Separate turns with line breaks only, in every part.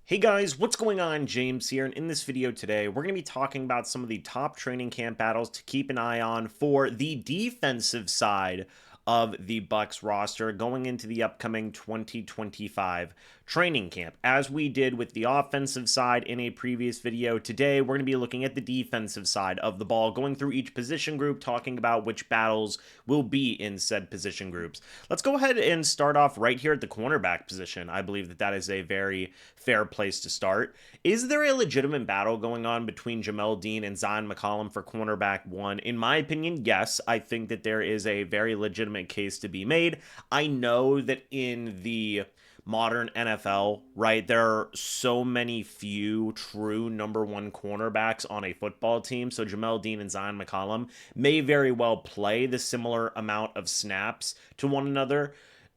Hey guys, what's going on? James here, and in this video today, we're going to be talking about some of the top training camp battles to keep an eye on for the defensive side of the Bucs roster going into the upcoming 2025 training camp. As we did with the offensive side in a previous video, today we're going to be looking at the defensive side of the ball, going through each position group, talking about which battles will be in said position groups. Let's go ahead and start off right here at the cornerback position. I believe that is a very fair place to start. Is there a legitimate battle going on between Jamel Dean and Zion McCollum for cornerback one? In my opinion, yes. I think that there is a very legitimate case to be made. I know that in the modern NFL, right, there are so many few true number one cornerbacks on a football team. So Jamel Dean and Zion McCollum may very well play the similar amount of snaps to one another,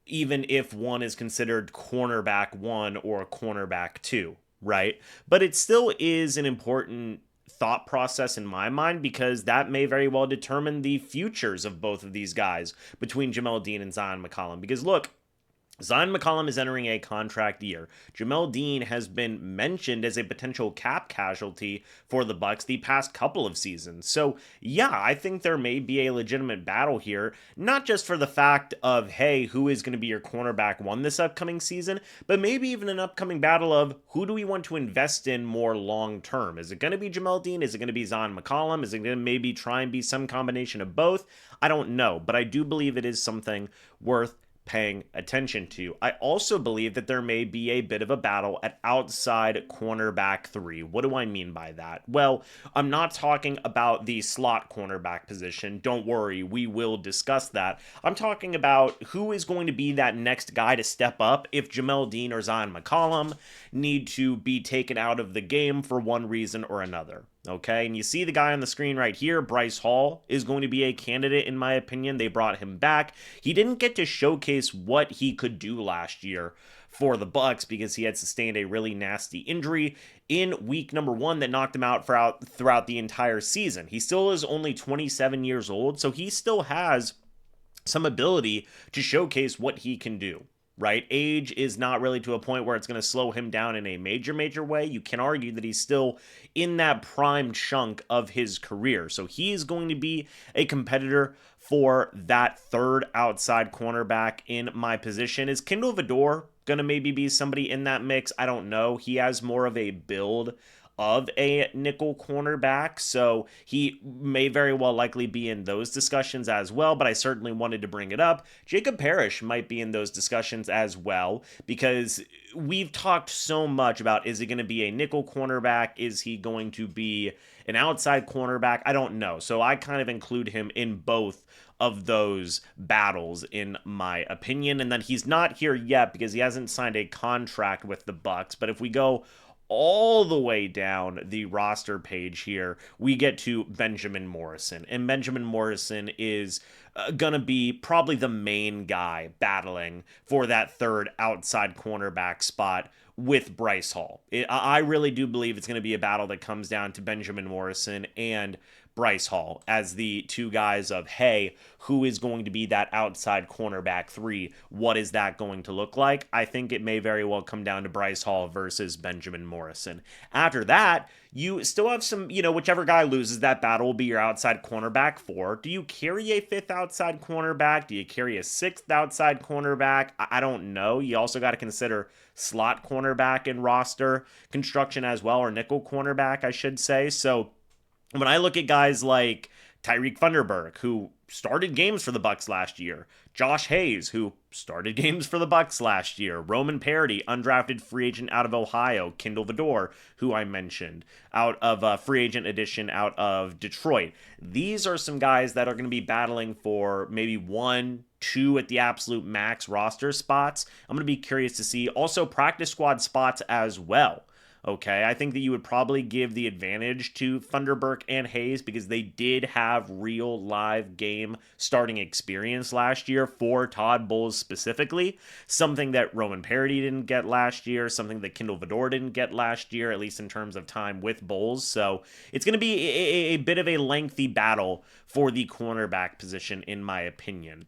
even if one is considered cornerback one or cornerback two, right? But it still is an important thought process in my mind because that may very well determine the futures of both of these guys between Jamel Dean and Zion McCollum. Because look, Zion McCollum is entering a contract year. Jamel Dean has been mentioned as a potential cap casualty for the Bucs the past couple of seasons. So, yeah, I think there may be a legitimate battle here, not just for the fact of, hey, who is going to be your cornerback one this upcoming season, but maybe even an upcoming battle of who do we want to invest in more long term? Is it going to be Jamel Dean? Is it going to be Zion McCollum? Is it going to maybe try and be some combination of both? I don't know, but I do believe it is something worth paying attention to. I also believe that there may be a bit of a battle at outside cornerback three. What do I mean by that? Well, I'm not talking about the slot cornerback position. Don't worry, we will discuss that. I'm talking about who is going to be that next guy to step up if Jamel Dean or Zion McCollum need to be taken out of the game for one reason or another. Okay, and you see the guy on the screen right here, Bryce Hall, is going to be a candidate in my opinion. They brought him back. He didn't get to showcase what he could do last year for the Bucs because he had sustained a really nasty injury in week number one that knocked him out throughout the entire season. He still is only 27 years old, so he still has some ability to showcase what he can do. Right? Age is not really to a point where it's going to slow him down in a major way. You can argue that he's still in that prime chunk of his career. So he is going to be a competitor for that third outside cornerback in my position. Is Kindle Vildor going to maybe be somebody in that mix? I don't know. He has more of a build of a nickel cornerback, so he may very well likely be in those discussions as well, but I certainly wanted to bring it up. Jacob Parrish might be in those discussions as well, because we've talked so much about, is he going to be a nickel cornerback? Is he going to be an outside cornerback? I don't know, so I kind of include him in both of those battles in my opinion. And then he's not here yet because he hasn't signed a contract with the Bucs, but if we go all the way down the roster page here, we get to Benjamin Morrison. And Benjamin Morrison is going to be probably the main guy battling for that third outside cornerback spot with Bryce Hall. I really do believe it's going to be a battle that comes down to Benjamin Morrison and Bryce Hall as the two guys of, hey, who is going to be that outside cornerback three? What is that going to look like? I think it may very well come down to Bryce Hall versus Benjamin Morrison. After that, you still have some, whichever guy loses that battle will be your outside cornerback four. Do you carry a fifth outside cornerback? Do you carry a sixth outside cornerback? I don't know. You also got to consider slot cornerback in roster construction as well, or nickel cornerback, I should say. So when I look at guys like Tyreek Thunderberg, who started games for the Bucs last year, Josh Hayes, who started games for the Bucs last year, Roman Parody, undrafted free agent out of Ohio, Kindle Vildor, who I mentioned, out of free agent edition out of Detroit. These are some guys that are going to be battling for maybe 1, 2 at the absolute max roster spots. I'm going to be curious to see also practice squad spots as well. Okay, I think that you would probably give the advantage to Thunderberg and Hayes because they did have real live game starting experience last year for Todd Bowles specifically. Something that Roman Parody didn't get last year, something that Kindle Vidor didn't get last year, at least in terms of time with Bowles. So it's going to be a bit of a lengthy battle for the cornerback position, in my opinion.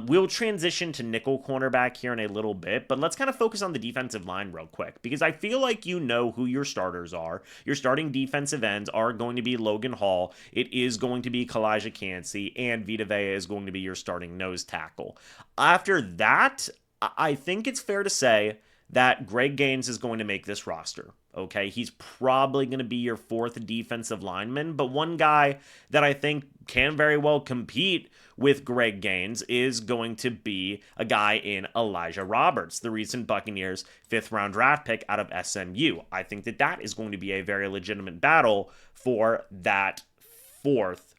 We'll transition to nickel cornerback here in a little bit, but let's kind of focus on the defensive line real quick because I feel like you know who your starters are. Your starting defensive ends are going to be Logan Hall. It is going to be Kalijah Cansey, and Vita Vea is going to be your starting nose tackle. After that, I think it's fair to say that Greg Gaines is going to make this roster. Okay, he's probably going to be your fourth defensive lineman, but one guy that I think can very well compete with Greg Gaines is going to be a guy in Elijah Roberts, the recent Buccaneers 5th round draft pick out of SMU. I think that that is going to be a very legitimate battle for that fourth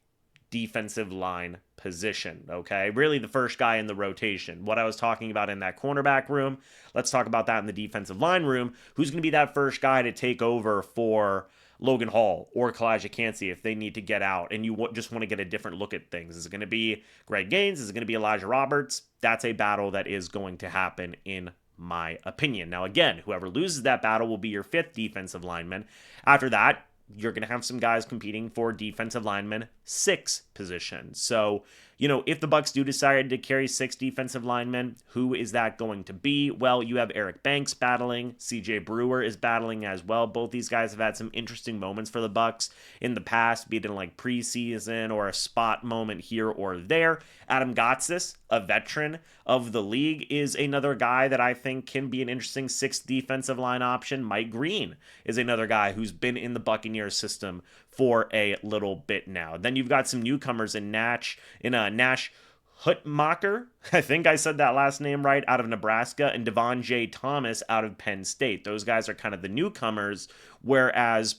defensive line position, okay? Really the first guy in the rotation. What I was talking about in that cornerback room, let's talk about that in the defensive line room. Who's going to be that first guy to take over for Logan Hall or Kalijah Cansey if they need to get out and you just want to get a different look at things? Is it going to be Greg Gaines? Is it going to be Elijah Roberts? That's a battle that is going to happen in my opinion. Now, again, whoever loses that battle will be your fifth defensive lineman. After that, you're going to have some guys competing for defensive lineman 6 position. So, if the Bucs do decide to carry 6 defensive linemen, who is that going to be? Well, you have Eric Banks battling. CJ Brewer is battling as well. Both these guys have had some interesting moments for the Bucs in the past, be it in like preseason or a spot moment here or there. Adam Gotsis, a veteran of the league, is another guy that I think can be an interesting 6th defensive line option. Mike Green is another guy who's been in the Buccaneers system for a little bit now. Then you've got some newcomers in Nash Hutmacher, I think I said that last name right, out of Nebraska, and Devon J. Thomas out of Penn State. Those guys are kind of the newcomers, whereas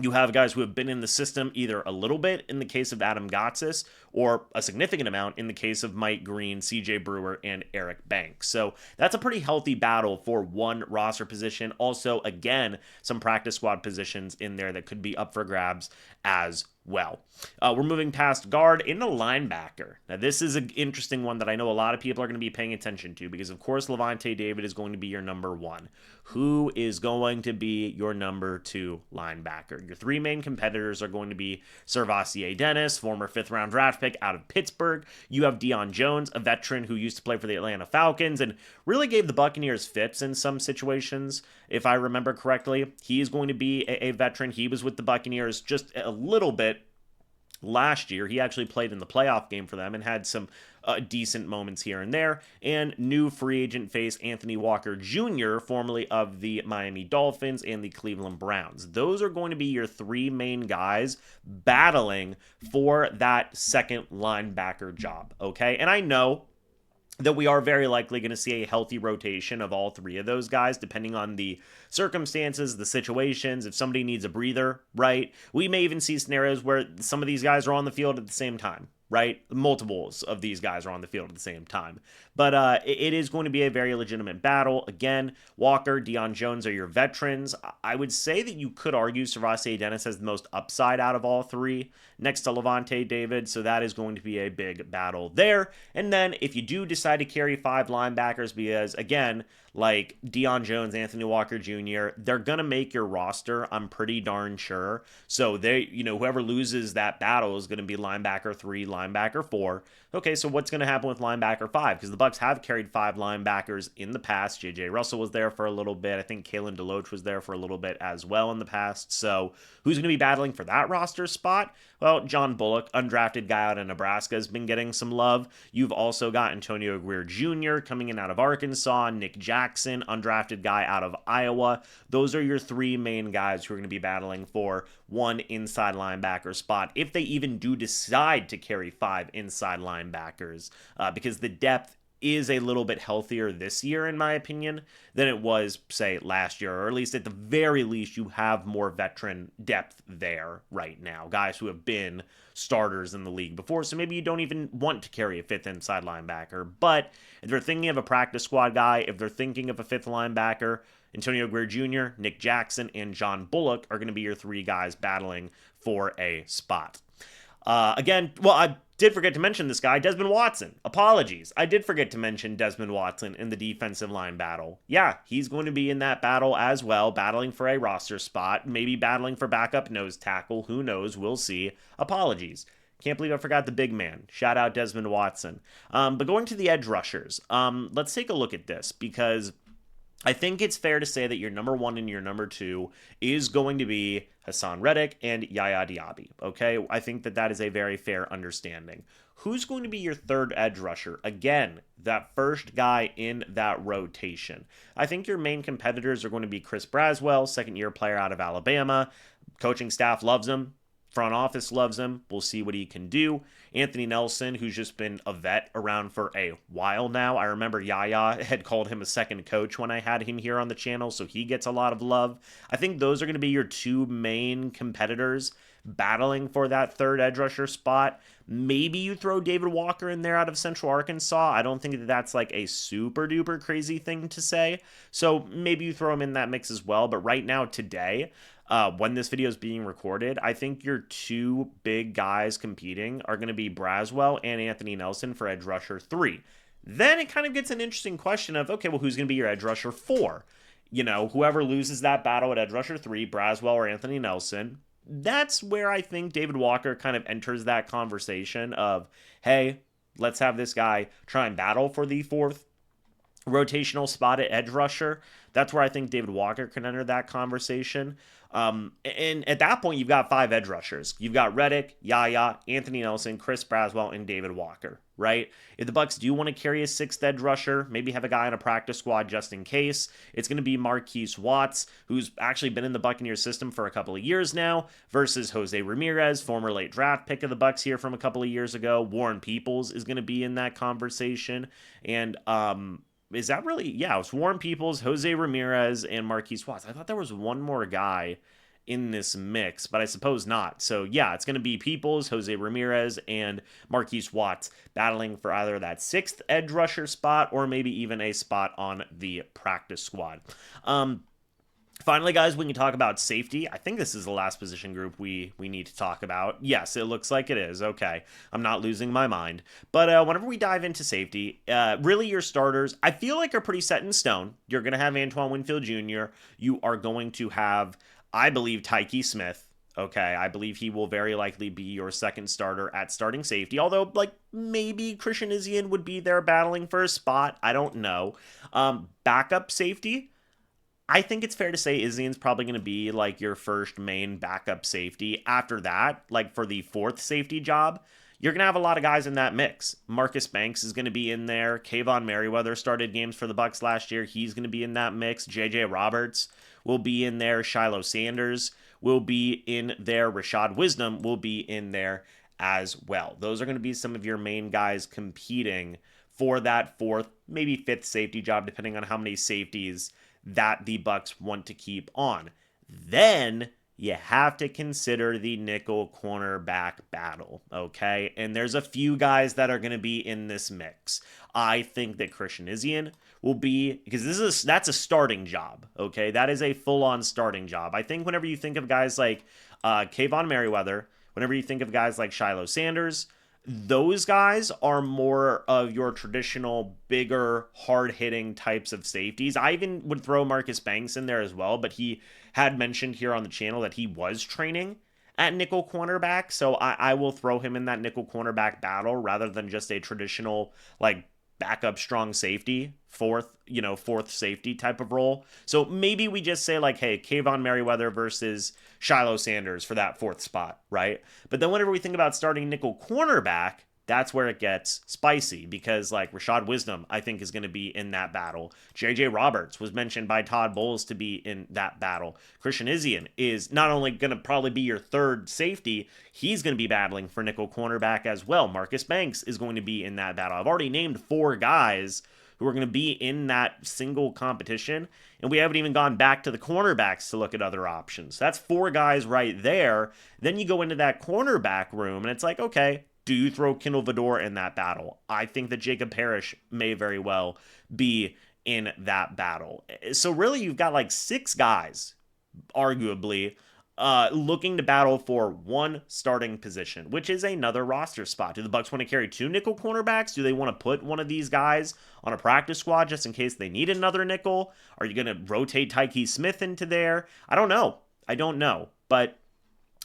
you have guys who have been in the system either a little bit in the case of Adam Gotsis or a significant amount in the case of Mike Green, CJ Brewer, and Eric Banks. So that's a pretty healthy battle for one roster position. Also, again, some practice squad positions in there that could be up for grabs as well. We're moving past guard into linebacker. Now, this is an interesting one that I know a lot of people are going to be paying attention to because, of course, Lavonte David is going to be your number 1. Who is going to be your number 2 linebacker? Your 3 main competitors are going to be Servassier Dennis, former 5th round draft pick out of Pittsburgh. You have Deion Jones, a veteran who used to play for the Atlanta Falcons and really gave the Buccaneers fits in some situations, if I remember correctly. He is going to be a veteran. He was with the Buccaneers just a little bit last year. He actually played in the playoff game for them and had some decent moments here and there. And new free agent face Anthony Walker Jr., formerly of the Miami Dolphins and the Cleveland Browns. Those are going to be your 3 main guys battling for that second linebacker job, okay? And I know that we are very likely going to see a healthy rotation of all 3 of those guys, depending on the circumstances, the situations, if somebody needs a breather, right? We may even see scenarios where some of these guys are on the field at the same time, right? Multiples of these guys are on the field at the same time. But it is going to be a very legitimate battle. Again, Walker, Deion Jones are your veterans. I would say that you could argue Servassier Dennis has the most upside out of all 3 next to Lavonte David, so that is going to be a big battle there. And then if you do decide to carry 5 linebackers, because again, like Deion Jones, Anthony Walker Jr., they're going to make your roster, I'm pretty darn sure. So whoever loses that battle is going to be linebacker 3, linebacker 4. Okay, so what's going to happen with linebacker 5? Because the Bucs have carried 5 linebackers in the past. J.J. Russell was there for a little bit. I think Kalen DeLoach was there for a little bit as well in the past. So who's going to be battling for that roster spot? Well, John Bullock, undrafted guy out of Nebraska, has been getting some love. You've also got Antonio Greer Jr. coming in out of Arkansas, Nick Jackson, undrafted guy out of Iowa. Those are your 3 main guys who are going to be battling for one inside linebacker spot, if they even do decide to carry 5 inside linebackers, because the depth is a little bit healthier this year, in my opinion, than it was, say, last year, or at least at the very least, you have more veteran depth there right now, guys who have been starters in the league before, so maybe you don't even want to carry a 5th inside linebacker. But if they're thinking of a practice squad guy, if they're thinking of a 5th linebacker, Antonio Greer Jr., Nick Jackson, and John Bullock are going to be your three guys battling for a spot. Again, well, I did forget to mention this guy, Desmond Watson. Apologies. I did forget to mention Desmond Watson in the defensive line battle. Yeah, he's going to be in that battle as well, battling for a roster spot, maybe battling for backup nose tackle. Who knows? We'll see. Apologies. Can't believe I forgot the big man. Shout out Desmond Watson. But going to the edge rushers, let's take a look at this because I think it's fair to say that your number one and your number two is going to be Hassan Reddick and Yaya Diaby, okay? I think that is a very fair understanding. Who's going to be your third edge rusher? Again, that first guy in that rotation. I think your main competitors are going to be Chris Braswell, second-year player out of Alabama. Coaching staff loves him. Front office loves him. We'll see what he can do. Anthony Nelson, who's just been a vet around for a while now. I remember Yaya had called him a second coach when I had him here on the channel, so he gets a lot of love. I think those are going to be your two main competitors battling for that third edge rusher spot. Maybe you throw David Walker in there out of Central Arkansas. I don't think that that's like a super duper crazy thing to say. So maybe you throw him in that mix as well. But right now, today, when this video is being recorded, I think your two big guys competing are going to be Braswell and Anthony Nelson for edge rusher 3. Then it kind of gets an interesting question of, okay, well, who's going to be your edge rusher 4? You know, whoever loses that battle at edge rusher 3, Braswell or Anthony Nelson, that's where I think David Walker kind of enters that conversation of, hey, let's have this guy try and battle for the fourth rotational spot at edge rusher. That's where I think David Walker can enter that conversation. And at that point, you've got 5 edge rushers. You've got Reddick, Yaya, Anthony Nelson, Chris Braswell, and David Walker, right? If the Bucs do want to carry a 6th edge rusher, maybe have a guy on a practice squad just in case, it's going to be Marquise Watts, who's actually been in the Buccaneers system for a couple of years now, versus Jose Ramirez, former late draft pick of the Bucs here from a couple of years ago. Warren Peoples is going to be in that conversation. And, is that really? Yeah, it's Warren Peoples, Jose Ramirez, and Marquise Watts. I thought there was one more guy in this mix, but I suppose not. So, yeah, it's going to be Peoples, Jose Ramirez, and Marquise Watts battling for either that 6th edge rusher spot or maybe even a spot on the practice squad. Finally, guys, we can talk about safety. I think this is the last position group we need to talk about. Yes, it looks like it is. Okay, I'm not losing my mind. But whenever we dive into safety, really your starters, I feel like are pretty set in stone. You're going to have Antoine Winfield Jr. You are going to have, I believe, Tyke Smith. Okay, I believe he will very likely be your second starter at starting safety. Although, like, maybe Christian Izien would be there battling for a spot. I don't know. Backup safety, I think it's fair to say Izien's probably going to be like your first main backup safety. After that, like for the 4th safety job, you're going to have a lot of guys in that mix. Marcus Banks is going to be in there. Kayvon Merriweather started games for the Bucs last year. He's going to be in that mix. J.J. Roberts will be in there. Shiloh Sanders will be in there. Rashad Wisdom will be in there as well. Those are going to be some of your main guys competing for that 4th, maybe 5th safety job, depending on how many safeties that the Bucs want to keep on. Then you have to consider the nickel cornerback battle, okay? And there's a few guys that are going to be in this mix. I think that Christian Izien will be, because that's a starting job, okay? That is a full-on starting job. I think whenever you think of guys like Kayvon Merriweather, whenever you think of guys like Shiloh Sanders, those guys are more of your traditional, bigger, hard-hitting types of safeties. I even would throw Marcus Banks in there as well, but he had mentioned here on the channel that he was training at nickel cornerback, so I will throw him in that nickel cornerback battle rather than just a traditional, like, backup strong safety, fourth safety type of role. So maybe we just say like, hey, Kayvon Merriweather versus Shiloh Sanders for that 4th spot, right? But then whenever we think about starting nickel cornerback, that's where it gets spicy because like Rashad Wisdom, I think, is going to be in that battle. J.J. Roberts was mentioned by Todd Bowles to be in that battle. Christian Izien is not only going to probably be your 3rd safety, he's going to be battling for nickel cornerback as well. Marcus Banks is going to be in that battle. I've already named 4 guys who are going to be in that single competition, and we haven't even gone back to the cornerbacks to look at other options. That's 4 guys right there. Then you go into that cornerback room, and it's like, okay, do you throw Kendall Vador in that battle? I think that Jacob Parrish may very well be in that battle. So really, you've got like 6 guys, arguably, looking to battle for one starting position, which is another roster spot. Do the Bucs want to carry 2 nickel cornerbacks? Do they want to put one of these guys on a practice squad just in case they need another nickel? Are you going to rotate Tyke Smith into there? I don't know. But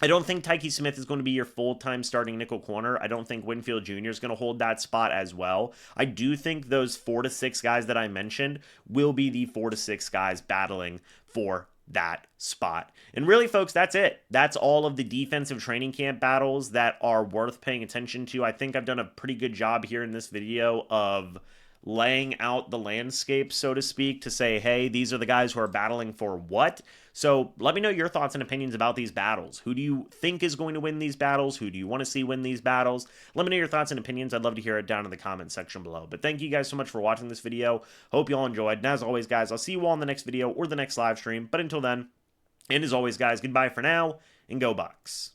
I don't think Tyke Smith is going to be your full-time starting nickel corner. I don't think Winfield Jr. is going to hold that spot as well. I do think those 4 to 6 guys that I mentioned will be the 4 to 6 guys battling for that spot. And really, folks, that's it. That's all of the defensive training camp battles that are worth paying attention to. I think I've done a pretty good job here in this video of laying out the landscape, so to speak, to say, hey, these are the guys who are battling for what. So let me know your thoughts and opinions about these battles. Who do you think is going to win these battles? Who do you want to see win these battles? Let me know your thoughts and opinions. I'd love to hear it down in the comments section below. But thank you guys so much for watching this video. Hope you all enjoyed. And as always, guys, I'll see you all in the next video or the next live stream. But until then, and as always, guys, goodbye for now, and go Bucs.